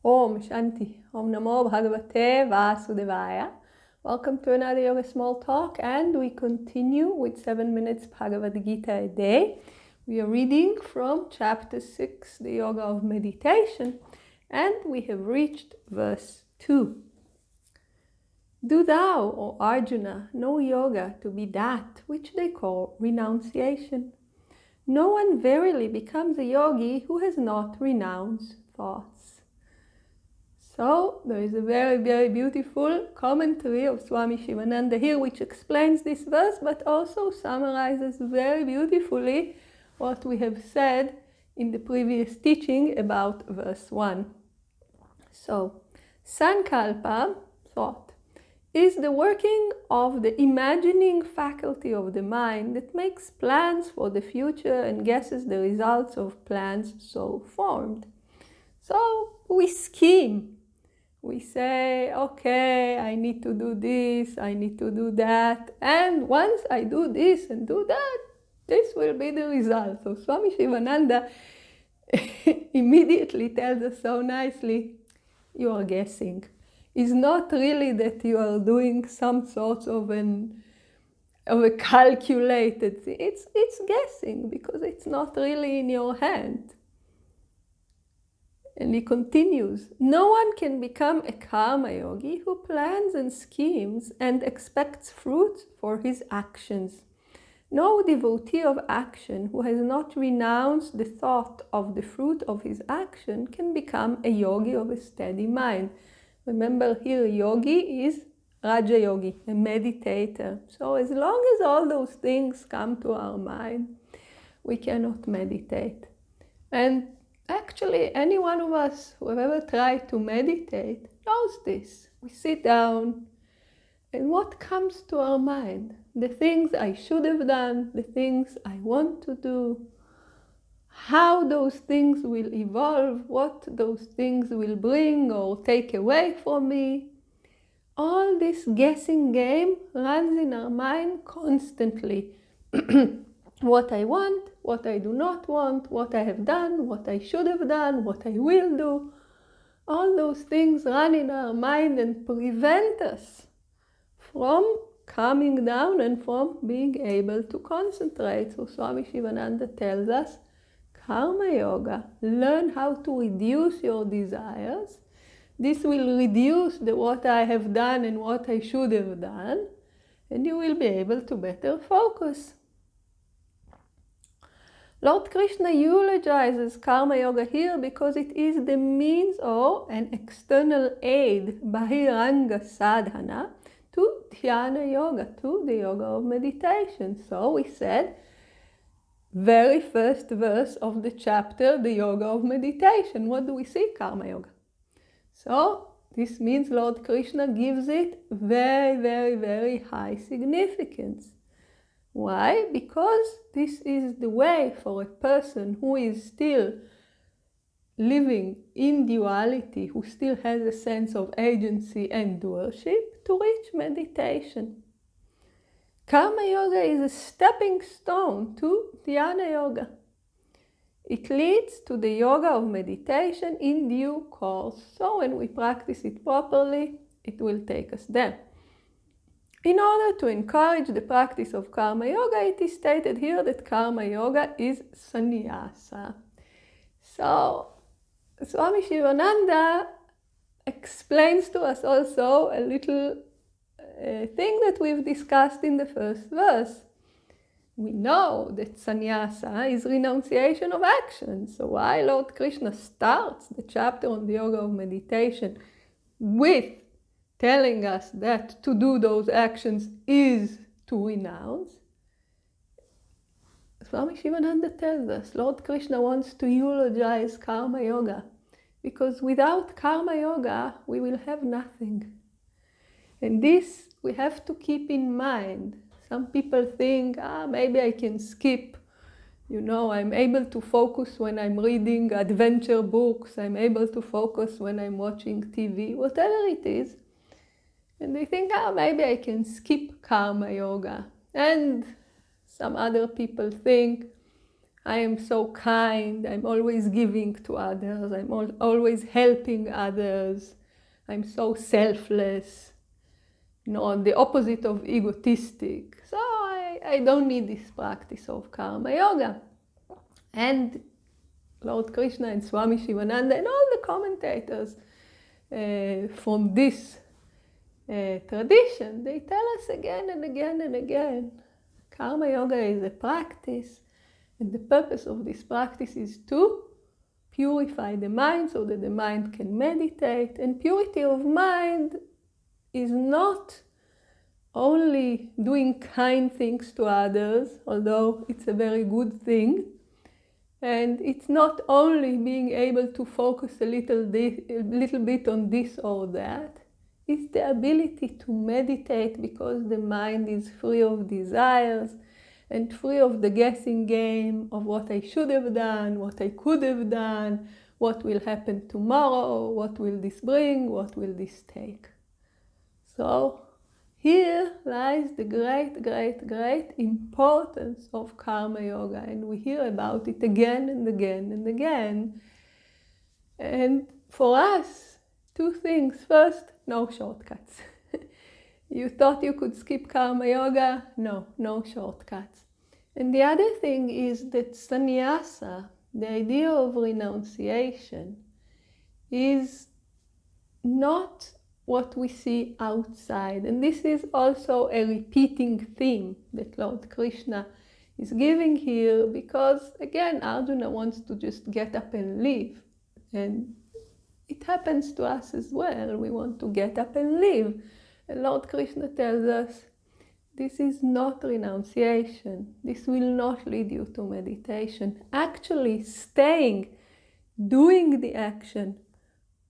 Om Shanti. Om Namo Bhagavate Vasudevaya. Welcome to another Yoga Small Talk, and we continue with 7 minutes Bhagavad Gita a day. We are reading from chapter 6, the Yoga of Meditation, and we have reached verse 2. Do thou, O Arjuna, know yoga to be that which they call renunciation. No one verily becomes a yogi who has not renounced thoughts. So there is a very, very beautiful commentary of Swami Sivananda here which explains this verse but also summarizes very beautifully what we have said in the previous teaching about verse 1. So, Sankalpa, thought, is the working of the imagining faculty of the mind that makes plans for the future and guesses the results of plans so formed. So we scheme. We say, okay, I need to do this, I need to do that, and once I do this and do that, this will be the result. So Swami Sivananda immediately tells us so nicely, you are guessing. It's not really that you are doing some sort of a calculated thing. It's guessing because it's not really in your hand. And he continues, no one can become a karma yogi who plans and schemes and expects fruit for his actions. No devotee of action who has not renounced the thought of the fruit of his action can become a yogi of a steady mind. Remember here, yogi is Raja Yogi, a meditator. So as long as all those things come to our mind, we cannot meditate. And actually, any one of us who have ever tried to meditate knows this. We sit down, and what comes to our mind? The things I should have done, the things I want to do, how those things will evolve, what those things will bring or take away from me. All this guessing game runs in our mind constantly. What I want, what I do not want, what I have done, what I should have done, what I will do. All those things run in our mind and prevent us from calming down and from being able to concentrate. So Swami Sivananda tells us, Karma Yoga, learn how to reduce your desires. This will reduce what I have done and what I should have done, and you will be able to better focus. Lord Krishna eulogizes Karma Yoga here because it is the means or an external aid, Bahiranga Sadhana, to Dhyana Yoga, to the Yoga of Meditation. So we said, very first verse of the chapter, the Yoga of Meditation. What do we see? Karma Yoga. So this means Lord Krishna gives it very, very, very high significance. Why? Because this is the way for a person who is still living in duality, who still has a sense of agency and doership, to reach meditation. Karma Yoga is a stepping stone to Dhyana Yoga. It leads to the yoga of meditation in due course. So when we practice it properly, it will take us there. In order to encourage the practice of Karma Yoga, it is stated here that Karma Yoga is sannyasa. So Swami Sivananda explains to us also a little thing that we've discussed in the first verse. We know that sannyasa is renunciation of action. So why Lord Krishna starts the chapter on the yoga of meditation with telling us that to do those actions is to renounce? Swami Sivananda tells us Lord Krishna wants to eulogize Karma Yoga, because without Karma Yoga we will have nothing. And this we have to keep in mind. Some people think, maybe I can skip. I'm able to focus when I'm reading adventure books. I'm able to focus when I'm watching TV, whatever it is. And they think, maybe I can skip Karma Yoga. And some other people think, I am so kind, I'm always giving to others, I'm always helping others, I'm so selfless, the opposite of egotistic. So I don't need this practice of karma yoga. And Lord Krishna and Swami Sivananda and all the commentators from this tradition, they tell us again and again and again, karma yoga is a practice, and the purpose of this practice is to purify the mind so that the mind can meditate. And purity of mind is not only doing kind things to others, although it's a very good thing. And it's not only being able to focus a little bit on this or that. It's the ability to meditate because the mind is free of desires and free of the guessing game of what I should have done, what I could have done, what will happen tomorrow, what will this bring, what will this take. So here lies the great, great, great importance of karma yoga, and we hear about it again and again and again. And for us, two things. First, no shortcuts. You thought you could skip karma yoga? No, no shortcuts. And the other thing is that sannyasa, the idea of renunciation, is not what we see outside. And this is also a repeating theme that Lord Krishna is giving here, because again, Arjuna wants to just get up and leave. And it happens to us as well. We want to get up and leave. And Lord Krishna tells us, this is not renunciation. This will not lead you to meditation. Actually, staying, doing the action,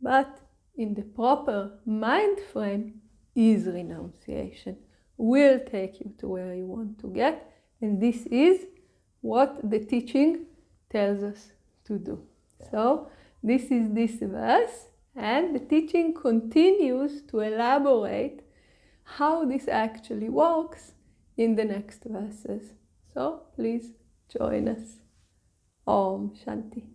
but in the proper mind frame, is renunciation. Will take you to where you want to get. And this is what the teaching tells us to do. So this is this verse, and the teaching continues to elaborate how this actually works in the next verses. So please join us. Om Shanti.